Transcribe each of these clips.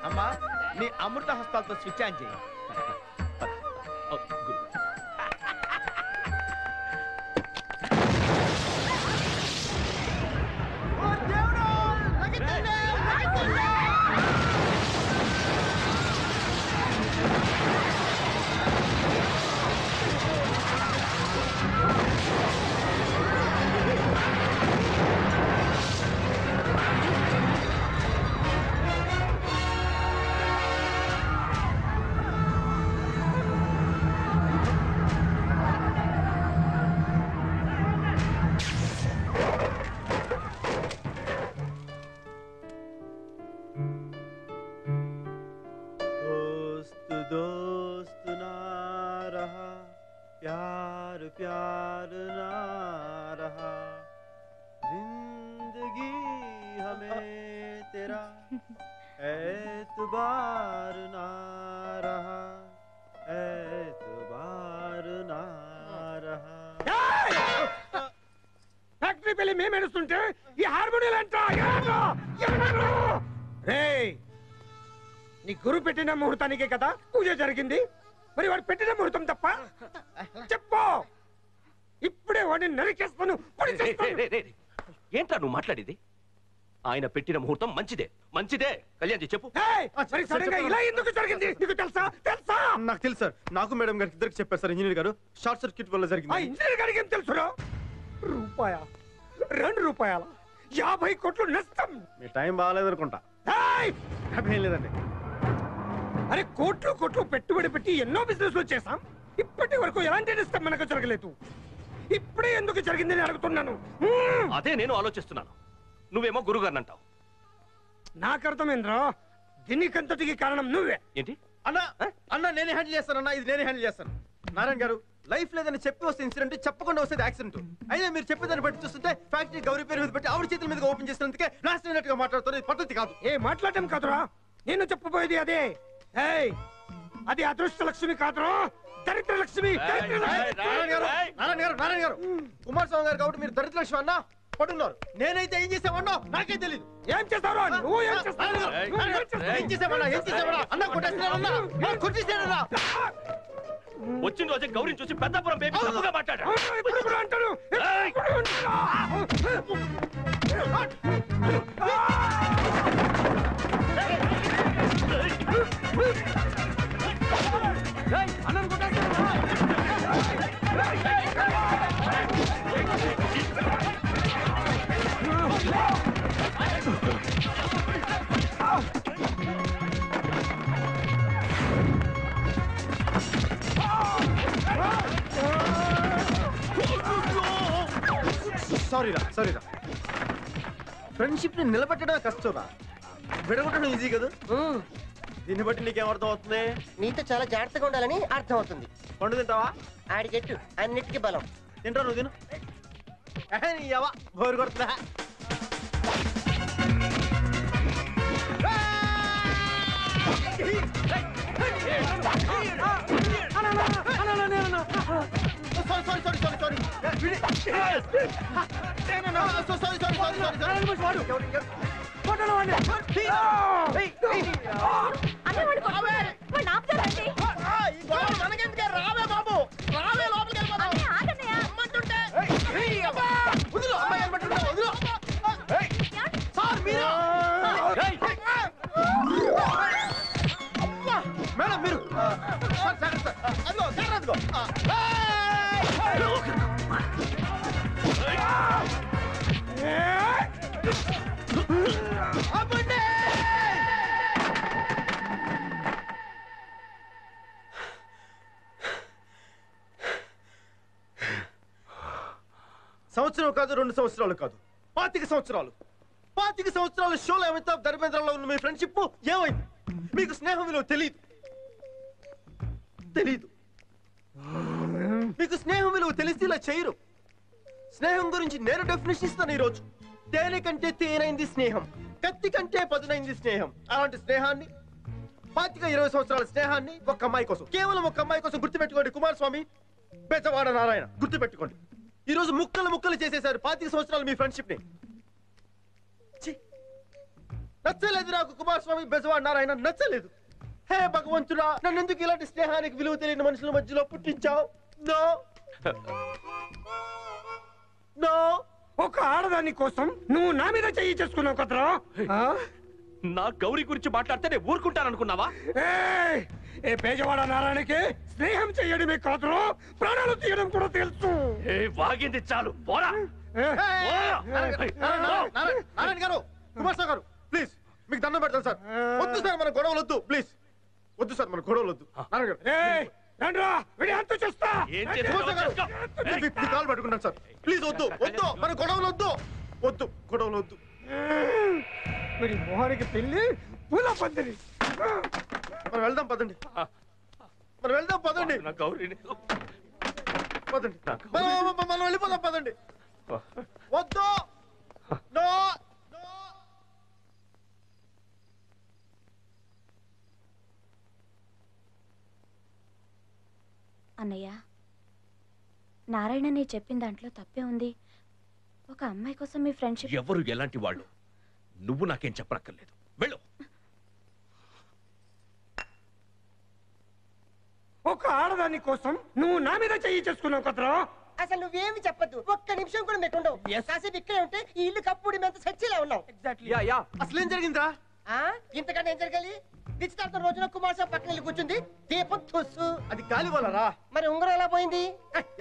అమ్మా నీ అమృత హస్తాలతో switch on చేయి. प्यार ना रहा जिंदगी हमें तेरा एतबार ना रहा एतबार ना रहा ఫ్యాక్టరీ పెళ్లి మేము ఏడుస్తుంటే ఈ హార్మోనియం రే నీ గురు పెట్టిన ముహూర్తానికే కదా పూజ జరిగింది. మరి వాడు పెట్టిన ముహూర్తం తప్ప చెప్పు. ఇప్పుడే వాడిని నరికేస్తాను. ఏంట్రా నువ్వు మాట్లాడేది? ఆయన పెట్టిన ముహూర్తం మంచిదే మంచిదే. కళ్యాణ్ చెప్పు. ఇలా ఎందుకు జరిగింది నీకు తెలుసా? తెలుసా? నాకు తెలుసు సార్. నాకు మేడం గారికి ఇద్దరికి చెప్పారు సార్. ఇంజనీర్ గారు షార్ట్ సర్క్యూట్ వల్ల జరిగింది. ఇంజనీర్ గారికి ఏం తెలుసురా? రూపాయ 2 రూపాయల 50 కోట్లు నష్టం. మీ టైం బాగాలేదనుకుంటా. ఏం లేదండి. అరే కోట్లు కోట్లు పెట్టుబడి పెట్టి ఎన్నో బిజినెస్లు చేశాం. ఇప్పటి వరకు ఎలాంటి నష్టం మనకు జరగలేదు. ఇప్పుడే ఎందుకు జరిగిందని అడుగుతున్నాను. అదే నేను ఆలోచిస్తున్నాను. నువ్వేమో గురుగారిని అంటావు. నాకు అర్థమైందిరా. దీనికంతటికి కారణం నువ్వే. ఏంటి అన్నా? అన్నా నేనే హ్యాండిల్ చేస్తాను. అన్నా ఇది నేనే హ్యాండిల్ చేస్తాను. నారాయణ గారు లైఫ్ లేదని చెప్పి వస్తే ఇన్సిడెంట్, చెప్పకుండా వస్తే యాక్సిడెంట్. అయినా మీరు చెప్పేదాన్ని బట్టి చూస్తుంటే ఫ్యాక్టరీ గౌరీ పేరు మీద పెట్టి ఆవిడ చేతుల మీద ఓపెన్ చేసినందుకే లాస్ట్ అయినట్టుగా మాట్లాడుతున్నారు. పద్ధతి కాదు. ఏ మాట్లాడటం కాదురా. నేను చెప్పబోయేది అదే. అది అదృష్ట లక్ష్మి కాదురా, దరిద్ర లక్ష్మి. నారాయణ గారు కుమారస్వామి గారు కాబట్టి మీరు దరిద్ర లక్ష్మి అన్నా పడున్నారు. నేనైతే ఏం చేసామన్నా నాకే తెలియదు. ఏం చేస్తావు నువ్వు? ఏం చేసామన్నా అన్నా కొట్టేస్తానన్నా. వచ్చిన రోజే గౌరీని చూసి పెద్దపురం బేబీ తప్పుగా మాట్లాడా. సారీరా. ఫ్రెండ్షిప్ ని నిలబెట్టడం కష్టంరా, విడగొట్టడం ఈజీ కదా. దీన్ని బట్టి నీకేమర్థం అవుతుంది? నీతో చాలా జాగ్రత్తగా ఉండాలని అర్థం అవుతుంది. పండు తింటావా? ఆడికెట్టు అన్నిటికీ బలం. తింటా నువ్వు తిను. బోరు కొడుతుందా? మనకెందుకే? రావే బాబు, రావే లోపలికి మేడం మీరు సంవత్సరం కాదు, 2 సంవత్సరాలు కాదు, 25 సంవత్సరాలు. 25 సంవత్సరాల షోలో అమితాబ్ ధర్మేంద్రలో ఉన్న మీ ఫ్రెండ్షిప్ ఏమైంది? మీకు స్నేహం విలువ తెలీదు. మీకు స్నేహం విలువ తెలిసి ఇలా చేయరు. స్నేహం గురించి నేను డెఫినేషన్ ఇస్తాను ఈరోజు. తేనె కంటే తేనైంది స్నేహం, కత్తి కంటే పదునైంది స్నేహం. అలాంటి స్నేహాన్ని 25-20 సంవత్సరాల స్నేహాన్ని ఒక అమ్మాయి కోసం, కేవలం ఒక అమ్మాయి కోసం గుర్తుపెట్టుకోండి. కుమారస్వామి, బెజవాడ నారాయణ, గుర్తుపెట్టుకోండి. ఈ రోజు ముక్కలు ముక్కలు చేసేశారు 25 సంవత్సరాలు మీ ఫ్రెండ్షిప్ ని. నచ్చలేదు నాకు కుమారస్వామి బెజవాడ నారాయణ నచ్చలేదు. హే భగవంతుడా, నన్ను ఎందుకు ఇలాంటి స్నేహానికి విలువ తెలియని మనుషుల మధ్యలో పుట్టించావు? No no. ఒక ఆడదాని కోసం నువ్వు నా మీద చెయ్యి చేసుకున్నావు కదరా. నా గౌరీ గురించి మాట్లాడితే నేను ఊరుకుంటాననుకున్నావా? ఏ పేజవాడ నారాయణకి స్నేహం చెయ్యడమే కాదురా, ప్రాణాలు తీయడం కూడా తెలుసు. వాగింది చాలు, పోరా. నారాయణ గారు, కుమారస్వామి గారు, ప్లీజ్ మీకు దండం పెడతాను సార్. వద్దు సార్, మన గొడవలు వద్దు, ప్లీజ్ వద్దు సార్, మన గొడవలు వద్దు. నారాయణ గారు కాలు పట్టుకుంటాను సార్, ప్లీజ్ వద్దు వద్దు, మన గొడవలు వద్దు, వద్దు గొడవలు వద్దు. మరి మోహనికి పెళ్లి పూల పందిరి. మనం వెళ్దాం పదండి, మనం వెళ్దాం పదండి, నా గౌరీని పదండి, మనం వెళ్ళిపోదాం పదండి. వద్దు నో. అన్నయ్య, నారాయణ నీ చెప్పిన దాంట్లో తప్పే ఉంది. ఒక అమ్మాయి కోసం మీ ఫ్రెండ్షిప్. ఎవరు ఎలాంటి వాళ్ళు నువ్వు నాకేం చెప్పనక్కర్లేదు, వెళ్ళు. ఒక ఆడదాని కోసం నువ్వు నా మీద చెయ్యి చేసుకున్నావు కదరా. అసలు నువ్వేమి చెప్పద్దు, ఒక్క నిమిషం కూడా పెట్టుండవు. కాసేపు ఇక్కడే ఉంటే ఈ ఇల్లు కప్పుడు మేము సచ్చిలా ఉన్నాం. అసలు ఏం జరిగిందా? ఇంతకంటే ఏం జరగాలి? నిశ్చితార్థం రోజున కుమారస్వామి పక్కన వెళ్ళి కూర్చుంది, దీపం తుస్సు. అది గాలి వల్లరా. మరి ఉంగరం ఎలా పోయింది?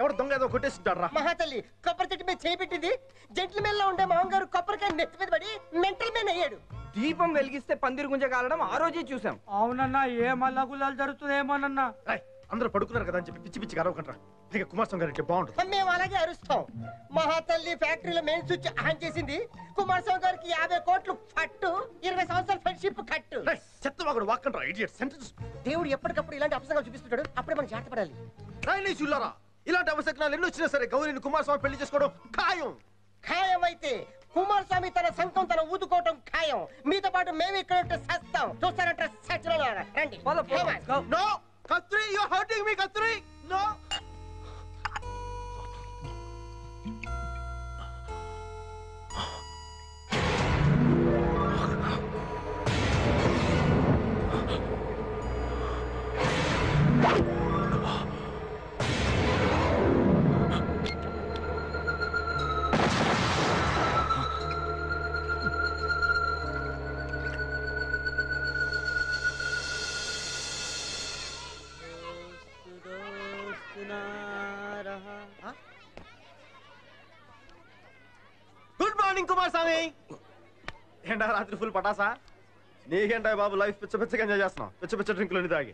ఎవరు దొంగ ఏదో కొట్టేసింటారా? మహాతల్లి కొబ్బరి చెట్టు మీద చేపెట్టింది. జంట్ల మీద ఉండే మామగారు గారు కొబ్బరికాయ నెత్తి మీద పడి మెంటల్ మీద అయ్యాడు. దీపం వెలిగిస్తే పందిరి గుంజ కాలడం ఆ రోజే చూసాం. అవునన్నా, ఏ మల్లగులాలు జరుగుతుందేమోనన్నా. అందరూ పడుకున్నారు కదా అని చెప్పి పిచ్చి పిచ్చి గరవకంటారా. ఇక కుమారస్వామి గారు అంటే బాగుంటుంది. మేము అలాగే అరుస్తాం. మహాతల్లి ఫ్యాక్టరీలో మెయిన్ స్విచ్ ఆన్ చేసింది. కుమారస్వామి గారికి 50 కోట్లు పట్టు, 20 సంవత్సరాల ఫ్రెండ్షిప్ కట్టు. చెత్తవాగుడు వాక్కంటారా ఇడియట్ సెంటెన్స్. దేవుడు ఎప్పటికప్పుడు ఇలాంటి అపసంగాలు చూపిస్తుంటాడు, అప్పుడే మనం జాగ్రత్త పడాలి. రాయలేసులారా, ఇలాంటి అవసరాలు ఎన్ని వచ్చినా సరే గౌరీని కుమారస్వామి పెళ్లి చేసుకోవడం ఖాయం. ఖాయం అయితే కుమారస్వామి తన సంకం తన ఊదుకోవటం ఖాయం. మీతో పాటు మేము ఇక్కడ సస్తాం. చూస్తారంట సచ్చినా రండి. No Katri, you are hurting me Katri. No. Good morning Kumaraswamy. ఏంటా రాత్రి ఫుల్ పటాసా? నీకేంటా బాబు లైఫ్ పిచ్చ పిచ్చగా ఎంజాయ్ చేస్తున్నావు, పిచ్చ పిచ్చ డ్రింకులు తాగి.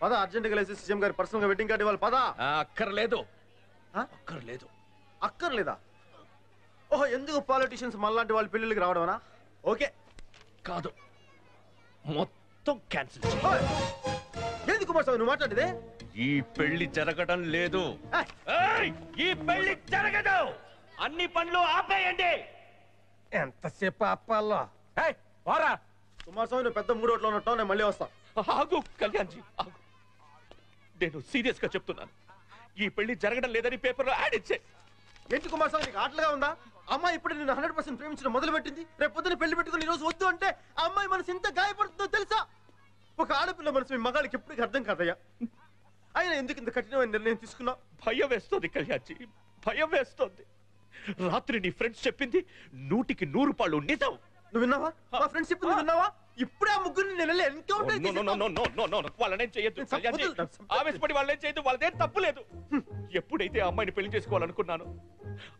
పద అర్జెంట్గా లేసి సీఎం గారి పర్సనల్ గా వెడ్డింగ్ కార్డు ఇవ్వాలి. పద. అక్కర్లేదు, అక్కర్లేదు. అక్కర్లేదా? ఓహో, ఎందుకు పాలిటిషియన్స్ మనలాంటి వాళ్ళ పెళ్లికి రావడమనా? ఓకే. కాదు, మొత్తం క్యాన్సిల్. ఏంది కుమారస్వామి నువ్వు మాట్లాడేదే? ఈ పెళ్లి జరగడం లేదు. ఈ పెళ్లి జరగదు. అన్ని పనులు ఆపేయండి. ఎంతసేపు ఆపాలో? కుమారస్వామి నువ్వు పెద్ద మూడోట్లో ఉన్నట్టు, నేను మళ్ళీ వస్తా. ఆగు కళ్యాణ్జీ, ఆగు. నేను సీరియస్ గా చెప్తున్నాను, ఈ పెళ్లి జరగడం లేదని పేపర్లో యాడ్ ఇచ్చే. ఏంటి కుమారస్వామి నీకు ఆటలుగా ఉందా? అమ్మాయి ఇప్పుడు నేను 100% ప్రేమించడం మొదలు పెట్టింది. రేపు పొద్దున పెళ్లి పెట్టుకుని ఈ రోజు వద్దు అంటే ఆ అమ్మాయి మనసు ఎంత గాయపడుతుందో తెలుసా? ఒక ఆడపిల్ల మనసు మీ మగాళ్ళకి ఎప్పటికీ అర్థం కాదయ్యా. ఆయన ఎందుకు ఇంత కఠినమైన నిర్ణయం తీసుకున్నావు? భయం వేస్తోంది కళ్యాణ్జీ, భయం వేస్తోంది. రాత్రి నీ ఫ్రెండ్స్ చెప్పింది 100కి 100 పాళ్ళు నిజం. నువ్వు విన్నావా? మా ఫ్రెండ్స్ చెప్పింది విన్నావా? ఇప్పుడే ఆ ముగ్గురిని నేను వెళ్ళి ఎన్కౌంటర్ వాళ్ళనేం చేయొద్దు కళ్యాణ్జీ, ఆవేశపడి వాళ్ళేం చేయొద్దు, వాళ్ళదేం తప్పు లేదు. ఎప్పుడైతే ఆ అమ్మాయిని పెళ్లి చేసుకోవాలనుకున్నాను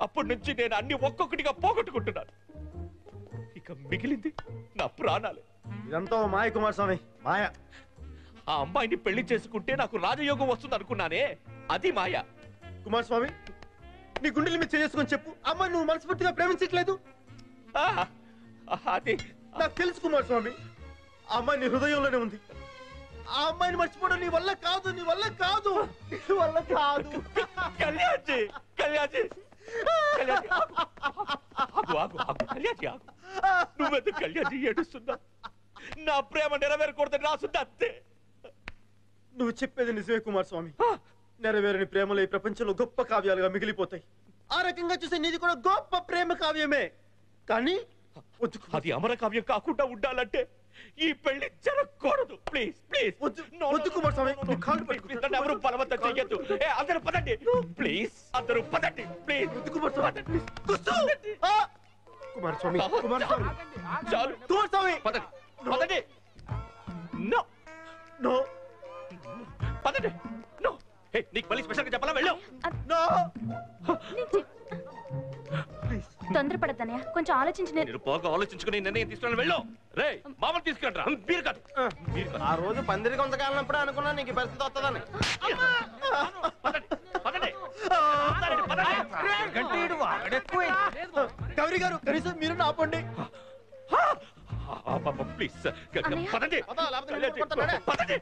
అప్పటి నుంచి నేను అన్ని ఒక్కొక్కటిగా పోగొట్టుకుంటున్నాను. ఇక మిగిలింది నా ప్రాణాలే. ఇదంతా మాయ కుమారస్వామి, మాయ. ఆ అమ్మాయిని పెళ్లి చేసుకుంటే నాకు రాజయోగం వస్తుంది అనుకున్నానే, అది మాయ. కుమారస్వామి నీ గుండెల మీద చేసుకొని చెప్పు, అమ్మాయి నువ్వు మనస్ఫూర్తిగా ప్రేమించట్లేదు. అది నాకు తెలుసు కుమారస్వామి, ఆ అమ్మాయి నీ హృదయంలోనే ఉంది. ఆ అమ్మాయిని మర్చిపోవడం నీ వల్ల కాదు, నీ వల్ల కాదు, నీ వల్ల కాదు. కళ్యాణ్జీ, కళ్యాణ్జీ, కళ్యాణ్జీ, ఆగు, ఆగు, ఆగు, కళ్యాణ్జీ, ఆగు. నువ్వెందుకు కళ్యాణ్జీ ఏడుస్తున్నా? నా ప్రేమ నెరవేరకూడదని రాసుంది అంతే. నువ్వు చెప్పేది నిజమే కుమారస్వామి. నెరవేరని ప్రేమలు ఈ ప్రపంచంలో గొప్ప కావ్యాలుగా మిగిలిపోతాయి. ఆ రకంగా చూసే నీది కూడా గొప్ప ప్రేమ కావ్యమే. కానీ అది అమరకావ్యం కాకుండా ఉండాలంటే ఈ పెళ్లి జరగకూడదు. ప్లీజ్ ప్లీజ్ వద్దు కుమారస్వామి, నీ కాళ్ళు పట్టుకుంటా. నన్ను ఎవరు బలవంతం చెయ్యొద్దు. అందరూ పదండి ప్లీజ్, అందరూ పదండి ప్లీజ్. కుమారస్వామి, కుమారస్వామి, కుమారస్వామి, చాలు కుమారస్వామి, పదండి పదండి. నో నో పదండి. నో నీకు మళ్ళీ స్పెషల్ గా చెప్పాలా? వెళ్ళు. నో. తొందరపడద్దనయ్య, కొంచెం ఆలోచించి మీరు బాగా ఆలోచించుకుని నిర్ణయం తీసుకుని వెళ్ళు. రే మామూలు తీసుకుంటారా? మీరు కాదు మీరు కాదు. ఆ రోజు పందిరి కొంతకాలన్నప్పుడు అనుకున్నా నీకు ఈ పరిస్థితి వస్తుందని. పదండి పదండి గౌరీ గారు, కనీసం మీరు నాపండి. ప్లీజ్ అన్నయ్య. పదండి పదండి. పదండి.